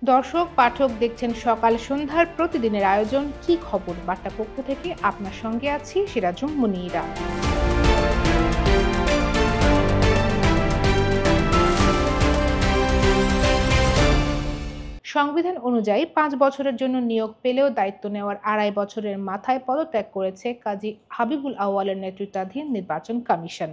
দর্শক পাঠক দেখছেন সকাল সন্ধ্যার প্রতিদিনের আয়োজন কি খবর বার্তা পক্ষ থেকে আপনার সঙ্গে আছি সিরাজুম মুনিরা। সংবিধান অনুযায়ী 5 বছরের জন্য নিয়োগ পেলেও দায়িত্ব নেওয়ার 2.5 বছরের মাথায় পদত্যাগ করেছে কাজী হাবিবুল আউয়ালের নেতৃত্বাধীন নির্বাচন কমিশন।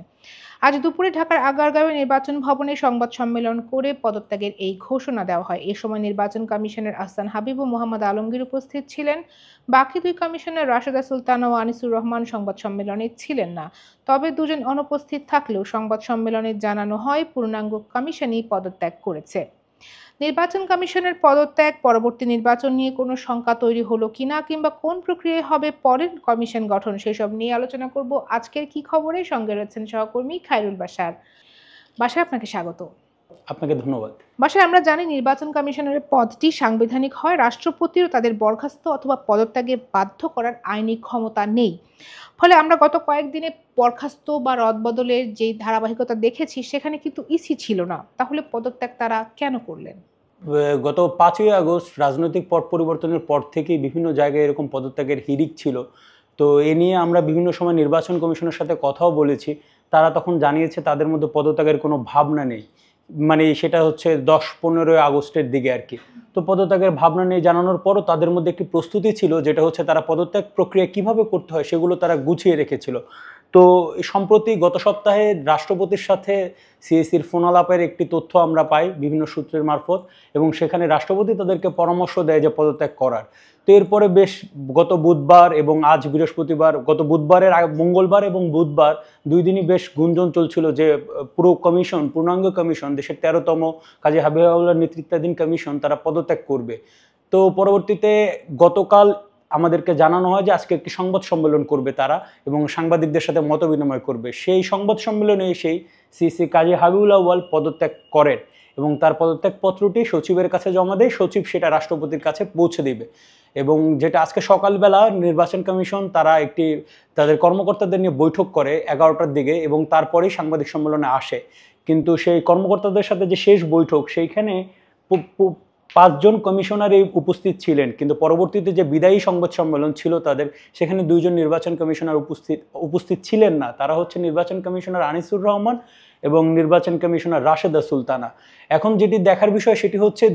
আজ দুপুরে ঢাকার আগারগাঁওয়ে নির্বাচন ভবনে সংবাদ সম্মেলন করে পদত্যাগের এই ঘোষণা দেওয়া হয়। এ সময় নির্বাচন কমিশনের আহসান হাবিব ও মোহাম্মদ আলমগীর উপস্থিত ছিলেন। বাকি দুই কমিশনার রাশেদা সুলতানা ও আনিসুর রহমান সংবাদ সম্মেলনে ছিলেন না। তবে দুজন অনুপস্থিত থাকলেও সংবাদ সম্মেলনে জানানো হয় পূর্ণাঙ্গ কমিশনই পদত্যাগ করেছে। নির্বাচন কমিশনের পদত্যাগ পরবর্তী নির্বাচন নিয়ে কোনো শঙ্কা তৈরি হলো কিনা কিংবা কোন প্রক্রিয়ায় হবে পরের কমিশন গঠন সেসব নিয়ে আলোচনা করব আজকের কি খবরে। সঙ্গে রয়েছেন সহকর্মী খায়রুল বাশার। বাশার, আপনাকে স্বাগত। আপনাকে ধন্যবাদ। বাশার, আমরা জানি নির্বাচন কমিশনের পদটি সাংবিধানিক হয়, রাষ্ট্রপতিরও তাদের বরখাস্ত অথবা পদত্যাগে বাধ্য করার আইনি ক্ষমতা নেই। ফলে আমরা গত কয়েকদিনে বরখাস্ত বা রদবদলের যে ধারাবাহিকতা দেখেছি সেখানে কিন্তু ইসি ছিল না। তাহলে পদত্যাগ তারা কেন করলেন? গত 5ই আগস্ট রাজনৈতিক পট পরিবর্তনের পর থেকেই বিভিন্ন জায়গায় এরকম পদত্যাগের হিড়িক ছিল। তো এ নিয়ে আমরা বিভিন্ন সময় নির্বাচন কমিশনের সাথে কথাও বলেছি। তারা তখন জানিয়েছে তাদের মধ্যে পদত্যাগের কোনো ভাবনা নেই, মানে সেটা হচ্ছে 10-15 আগস্টের দিকে আর কি। তো পদত্যাগের ভাবনা নেই জানানোর পরও তাদের মধ্যে একটি প্রস্তুতি ছিল, যেটা হচ্ছে তারা পদত্যাগ প্রক্রিয়া কিভাবে করতে হয় সেগুলো তারা গুছিয়ে রেখেছিল। তো সম্প্রতি গত সপ্তাহে রাষ্ট্রপতির সাথে সিএসির ফোন আলাপের একটি তথ্য আমরা পাই বিভিন্ন সূত্রের মারফত, এবং সেখানে রাষ্ট্রপতি তাদেরকে পরামর্শ দেয় যে পদত্যাগ করার। তো এরপরে বেশ গত বুধবার এবং আজ বৃহস্পতিবার, গত বুধবারের মঙ্গলবার এবং বুধবার 2 দিনই বেশ গুঞ্জন চলছিল যে পুরো কমিশন, পূর্ণাঙ্গ কমিশন, দেশের 13তম কাজী হাবিবুল আউয়ালের নেতৃত্বাধীন কমিশন তারা পদত্যাগ করবে। তো পরবর্তীতে গতকাল আমাদেরকে জানানো হয় যে আজকে একটি সংবাদ সম্মেলন করবে তারা, এবং সাংবাদিকদের সাথে মত বিনিময় করবে। সেই সংবাদ সম্মেলনে এসেই সিসি কাজী হাবিবুল আউয়াল পদত্যাগ করেন এবং তার পদত্যাগ পত্রটি সচিবের কাছে জমা দেয়। সচিব সেটা রাষ্ট্রপতির কাছে পৌঁছে দেবে, এবং যেটা আজকে সকালবেলা নির্বাচন কমিশন তারা একটি তাদের কর্মকর্তাদের নিয়ে বৈঠক করে 11টার দিকে, এবং তারপরেই সাংবাদিক সম্মেলনে আসে। কিন্তু সেই কর্মকর্তাদের সাথে যে শেষ বৈঠক, সেইখানে 5 জন কমিশনারই উপস্থিত ছিলেন, কিন্তু পরবর্তীতে যে বিদায়ী সংবাদ সম্মেলন ছিল তাদের, সেখানে 2 জন নির্বাচন কমিশনার উপস্থিত ছিলেন না। তারা হচ্ছে নির্বাচন কমিশনার আনিসুর রহমান এবং নির্বাচন কমিশনার রাশেদা সুলতানা। এখন যেটি দেখার বিষয় সেটি হচ্ছে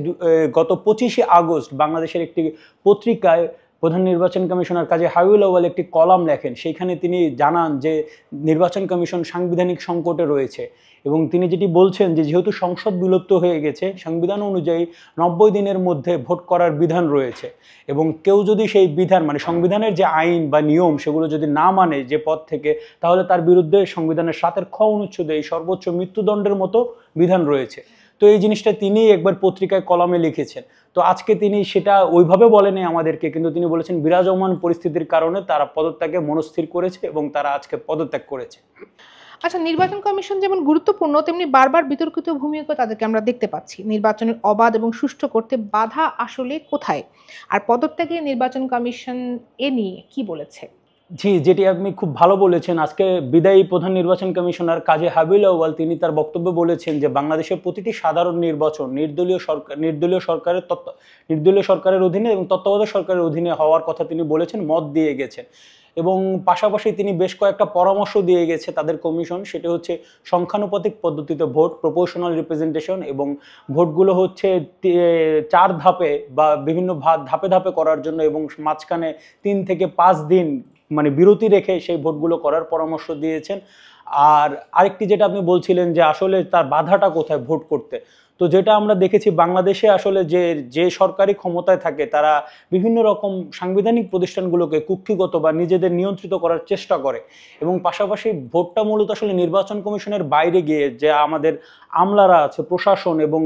গত 25শে আগস্ট বাংলাদেশের একটি পত্রিকায় প্রধান নির্বাচন কমিশনার কাজী হাবিবুল আউয়াল একটি কলাম লেখেন। সেইখানে তিনি জানান যে নির্বাচন কমিশন সাংবিধানিক সংকটে রয়েছে, এবং তিনি যেটি বলছেন যে যেহেতু সংসদ বিলুপ্ত হয়ে গেছে, সংবিধান অনুযায়ী 90 দিনের মধ্যে ভোট করার বিধান রয়েছে, এবং কেউ যদি সেই বিধান মানে সংবিধানের যে আইন বা নিয়ম সেগুলো যদি না মানে যে পদ থেকে, তাহলে তার বিরুদ্ধে সংবিধানের 7-এর খ অনুচ্ছেদে এই সর্বোচ্চ মৃত্যুদণ্ডের মতো বিধান রয়েছে। তো এই জিনিসটা তিনি একবার পত্রিকায় কলামে লিখেছেন। তো আজকে তিনি সেটা ওইভাবে বলেনি আমাদেরকে, কিন্তু তিনি বলেছেন বিরাজমান পরিস্থিতির কারণে তারা পদত্যাগে মনস্থির করেছে এবং তারা আজকে পদত্যাগ করেছে। আচ্ছা, নির্বাচন কমিশন যেমন গুরুত্বপূর্ণ তেমনি বারবার বিতর্কিত ভূমিকা তাদেরকে আমরা দেখতে পাচ্ছি। নির্বাচনের অবাধ এবং সুষ্ঠু করতে বাধা আসলে কোথায়, আর পদত্যাগে নির্বাচন কমিশন এ নিয়ে কি বলেছে? জি, যেটি আপনি খুব ভালো বলেছেন। আজকে বিদায়ী প্রধান নির্বাচন কমিশনার কাজী হাবিবুল আউয়াল তিনি তার বক্তব্যে বলেছেন যে বাংলাদেশের প্রতিটি সাধারণ নির্বাচন নির্দলীয় সরকারের অধীনে এবং তত্ত্বাবধায়ক সরকারের অধীনে হওয়ার কথা তিনি বলেছেন, মত দিয়ে গেছেন। এবং পাশাপাশি তিনি বেশ কয়েকটা পরামর্শ দিয়ে গেছে তাদের কমিশন, সেটা হচ্ছে সংখ্যানুপাতিক পদ্ধতিতে ভোট, প্রপোর্শনাল রিপ্রেজেন্টেশন, এবং ভোটগুলো হচ্ছে 4 ধাপে বা বিভিন্ন ধাপে ধাপে করার জন্য, এবং মাঝখানে 3 থেকে 5 দিন মানে বিরতি রেখে সেই ভোটগুলো করার পরামর্শ দিয়েছেন। আর আরেকটি যেটা আপনি বলছিলেন যে আসলে তার বাধাটা কোথায় ভোট করতে, তো যেটা আমরা দেখেছি বাংলাদেশে আসলে যে সরকারি ক্ষমতায় থাকে তারা বিভিন্ন রকম সাংবিধানিক প্রতিষ্ঠানগুলোকে কুক্ষিগত বা নিজেদের নিয়ন্ত্রিত করার চেষ্টা করে, এবং পাশাপাশি ভোটটা মূলত আসলে নির্বাচন কমিশনের বাইরে গিয়ে যে আমাদের আমলারা আছে, প্রশাসন এবং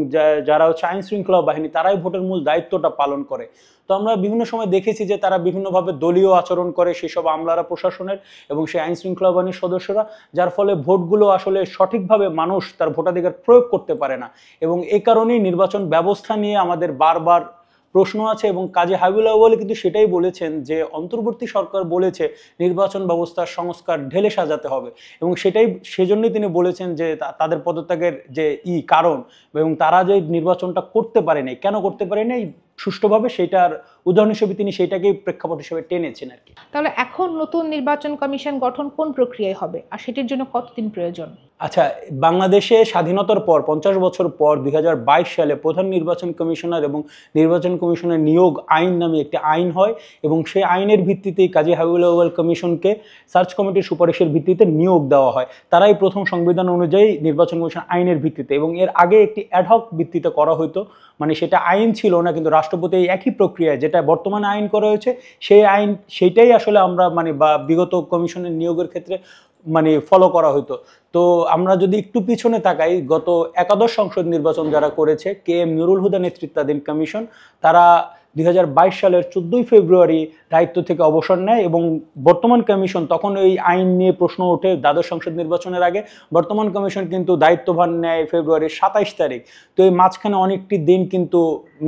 যারা হচ্ছে আইন শৃঙ্খলা বাহিনী, তারাই ভোটের মূল দায়িত্বটা পালন করে। তো আমরা বিভিন্ন সময় দেখেছি যে তারা বিভিন্নভাবে দলীয় আচরণ করে সেসব আমলারা, প্রশাসনের এবং সেই আইন শৃঙ্খলা বাহিনীর সদস্যরা, যার ফলে ভোটগুলো আসলে সঠিকভাবে মানুষ তার ভোটাধিকার প্রয়োগ করতে পারে না। এবং এই কারণেই নির্বাচন ব্যবস্থা নিয়ে আমাদের বারবার প্রশ্ন আছে। এবং কাজী হাবিবুল আউয়াল কিন্তু সেটাই বলেছেন যে অন্তর্বর্তী সরকার বলেছে নির্বাচন ব্যবস্থার সংস্কার ঢেলে সাজাতে হবে, এবং সেজন্যই তিনি বলেছেন যে তাদের পদত্যাগের যে কারণ, এবং তারা যে নির্বাচনটা করতে পারেনি, কেন করতে পারেনি সুষ্ঠুভাবে, সেটার উদাহরণ হিসেবে তিনি সেটাকেই প্রেক্ষাপট হিসেবে টেনেছেন আর কি। তাহলে এখন নতুন নির্বাচন কমিশন গঠন কোন প্রক্রিয়ায় হবে আর সেটির জন্য কতদিন প্রয়োজন? আচ্ছা, বাংলাদেশে স্বাধীনতার পর 50 বছর পর 2022 সালে প্রধান নির্বাচন কমিশনার এবং নির্বাচন কমিশনের নিয়োগ আইন নামে একটি আইন হয়, এবং সেই আইনের ভিত্তিতেই কাজী হাবিবুল আউয়াল কমিশনকে সার্চ কমিটির সুপারিশের ভিত্তিতে নিয়োগ দেওয়া হয়। তারাই প্রথম সংবিধান অনুযায়ী নির্বাচন কমিশন আইনের ভিত্তিতে, এবং এর আগে একটি অ্যাডহক ভিত্তিতে করা হতো, মানে সেটা আইন ছিল না, কিন্তু রাষ্ট্রপতি এই একই প্রক্রিয়ায় যেটা বর্তমানে আইন করা হয়েছে সেইটাই আসলে আমরা বা বিগত কমিশনের নিয়োগের ক্ষেত্রে ফলো করা হতো। তো আমরা যদি একটু পিছনে তাকাই, গত একাদশ সংসদ নির্বাচন যারা করেছে কে এম নুরুল হুদা নেতৃত্বাধীন কমিশন, তারা 2022 সালের 14 ফেব্রুয়ারি দায়িত্ব থেকে অবসর নেয়, এবং বর্তমান কমিশন তখন এই আইন নিয়ে প্রশ্ন ওঠে দ্বাদশ সংসদ নির্বাচনের আগে। বর্তমান কমিশন কিন্তু দায়িত্বভার নেয় ফেব্রুয়ারির 27 তারিখ। তো এই মাঝখানে অনেকটি দিন কিন্তু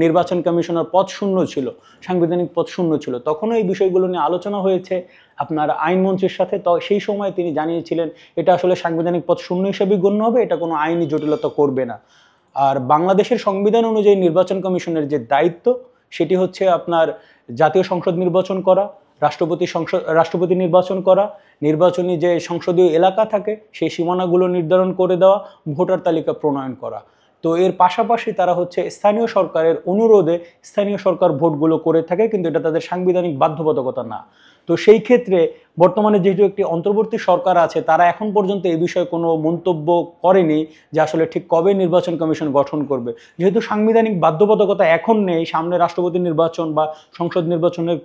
নির্বাচন কমিশনের পদ শূন্য ছিল, সাংবিধানিক পদ শূন্য ছিল। তখনও এই বিষয়গুলো নিয়ে আলোচনা হয়েছে আপনার আইনমন্ত্রীর সাথে। তো সেই সময় তিনি জানিয়েছিলেন এটা আসলে সাংবিধানিক পদ শূন্য হিসেবে গণ্য হবে, এটা কোনো আইনি জটিলতা করবে না। আর বাংলাদেশের সংবিধান অনুযায়ী নির্বাচন কমিশনের যে দায়িত্ব, সেটি হচ্ছে আপনার জাতীয় সংসদ নির্বাচন করা, রাষ্ট্রপতি নির্বাচন করা, নির্বাচনী যে সংসদীয় এলাকা থাকে সেই সীমানাগুলো নির্ধারণ করে দেওয়া, ভোটার তালিকা প্রণয়ন করা। তো এর পাশাপাশি তারা হচ্ছে স্থানীয় সরকারের অনুরোধে স্থানীয় সরকার ভোটগুলো করে থাকে, কিন্তু এটা তাদের সাংবিধানিক বাধ্যবাধকতা না। তো সেই ক্ষেত্রে বর্তমানে যেহেতু একটি অন্তর্বর্তী সরকার আছে, তারা এখন পর্যন্ত এই বিষয়ে কোনো মন্তব্য করেনি যে আসলে ঠিক কবে নির্বাচন কমিশন গঠন করবে। যেহেতু সাংবিধানিক বাধ্যবাধকতা এখন নেই, সামনে রাষ্ট্রপতি নির্বাচন বা সংসদ নির্বাচনের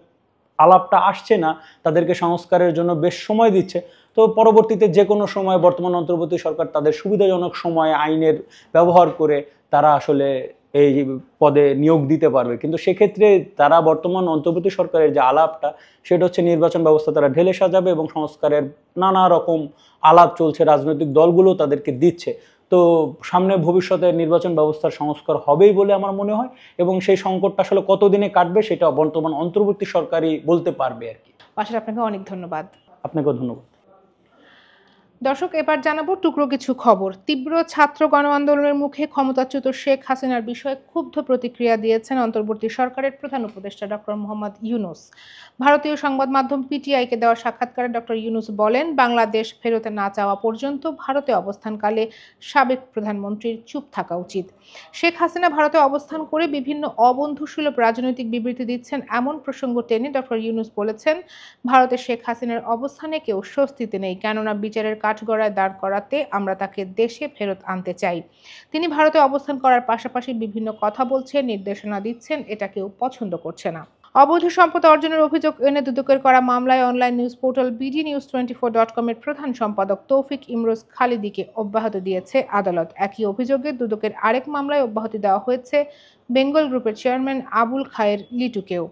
আলাপটা আসছে না, তাদেরকে সংস্কারের জন্য বেশ সময় দিচ্ছে। তো পরবর্তীতে যে কোনো সময় বর্তমান অন্তর্বর্তী সরকার তাদের সুবিধাজনক সময়ে আইনের ব্যবহার করে তারা আসলে এই পদে নিয়োগ দিতে পারবে। কিন্তু সেক্ষেত্রে তারা বর্তমান অন্তর্বর্তী সরকারের যে আলাপটা, সেটা হচ্ছে নির্বাচন ব্যবস্থা তারা ঢেলে সাজাবে, এবং সংস্কারের নানা রকম আলাপ চলছে, রাজনৈতিক দলগুলো তাদেরকে দিচ্ছে। তো সামনে ভবিষ্যতে নির্বাচন ব্যবস্থার সংস্কার হবেই বলে আমার মনে হয়, এবং সেই সংকটটা আসলে কতদিনে কাটবে সেটা বর্তমান অন্তর্বর্তী সরকারই বলতে পারবে আর কি। বাশার, আপনাকে অনেক ধন্যবাদ। আপনাকেও ধন্যবাদ। দর্শক, এবার জানাবো টুকরো কিছু খবর। তীব্র ছাত্র গণ আন্দোলনের মুখে ক্ষমতাচ্যুত শেখ হাসিনার বিষয়ে ক্ষুব্ধ প্রতিক্রিয়া দিয়েছেন অন্তর্বর্তী সরকারের প্রধান উপদেষ্টা ডক্টর মোহাম্মদ ইউনূস। ভারতীয় সংবাদ মাধ্যম পিটিআইকে দেওয়া সাক্ষাৎকারে ডক্টর ইউনূস বলেন, বাংলাদেশ ফেরতে না চাওয়া পর্যন্ত ভারতে অবস্থানকালে সাবেক প্রধানমন্ত্রীর চুপ থাকা উচিত। শেখ হাসিনা ভারতে অবস্থান করে বিভিন্ন অবন্ধুসুলভ রাজনৈতিক বিবৃতি দিচ্ছেন, এমন প্রসঙ্গ টেনে ডক্টর ইউনূস বলেছেন, ভারতে শেখ হাসিনার অবস্থানে কেউ স্বস্তিতে নেই, কেননা বিচারের কাঠগড়ায় দাঁড় করাতে আমরা তাকে দেশে ফেরত আনতে চাই। তিনি ভারতে অবস্থান করার পাশাপাশি বিভিন্ন কথা বলছেন, নির্দেশনা দিচ্ছেন, এটা কেউ পছন্দ করছে না। অবৈধ সম্পদ অর্জনের অভিযোগ এনে দুদকের করা মামলায় অনলাইন নিউজ পোর্টাল bdnews24.com এর প্রধান সম্পাদক তৌফিক ইমরোজ খালিদিকে অব্যাহতি দিয়েছে আদালত। একই অভিযোগে দুদকের আরেক মামলায় অব্যাহতি দেওয়া হয়েছে বেঙ্গল গ্রুপের চেয়ারম্যান আবুল খায়ের লিটুকেও।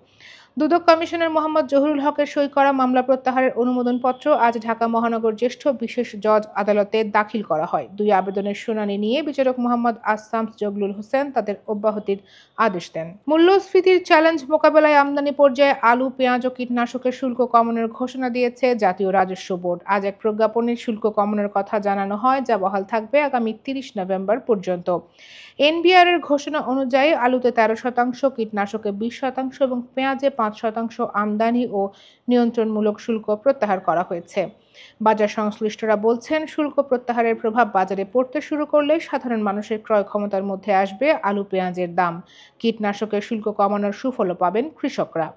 দুদক কমিশনার মোহাম্মদ জহুরুল হকের সই করা মামলা প্রত্যাহারের অনুমোদনপত্র আজ ঢাকা মহানগর জ্যেষ্ঠ বিশেষ জজ আদালতে দাখিল করা হয়। দুই আবেদনের শুনানি নিয়ে বিচারক মোহাম্মদ আসামস জগলুল হোসেন তাদের অব্যাহতির আদেশ দেন। মূল্যস্ফীতির চ্যালেঞ্জ মোকাবেলায় আমদানি পর্যায়ে আলু, পেঁয়াজ ও কীটনাশকের শুল্ক কমানোর ঘোষণা দিয়েছে জাতীয় রাজস্ব বোর্ড। আজ এক প্রজ্ঞাপনে শুল্ক কমানোর কথা জানানো হয়, যা বহাল থাকবে আগামী 30 নভেম্বর পর্যন্ত। এনবিআর এর ঘোষণা অনুযায়ী আলুতে 13%, কীটনাশকে 20% এবং পেঁয়াজে 5% আমদানি ও নিয়ন্ত্রণমূলক শুল্ক প্রত্যাহার করা হয়েছে। বাজার সংশ্লিষ্টরা বলছেন, শুল্ক প্রত্যাহারের প্রভাব বাজারে পড়তে শুরু করলে সাধারণ মানুষের ক্রয় ক্ষমতার মধ্যে আসবে আলু, পেঁয়াজের দাম। কীটনাশকের শুল্ক কমানোর সুফলও পাবেন কৃষকরা।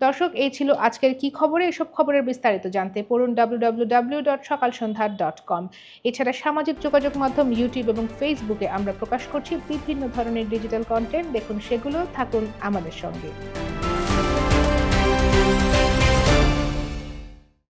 দর্শক, এই ছিল আজকের কি খবরে। এসব খবরের বিস্তারিত জানতে পড়ুন www.sakalsondha.com। এছাড়া সামাজিক যোগাযোগ মাধ্যম ইউটিউব এবং ফেসবুকে আমরা প্রকাশ করছি বিভিন্ন ধরনের ডিজিটাল কন্টেন্ট। দেখুন সেগুলো, থাকুন আমাদের সঙ্গে।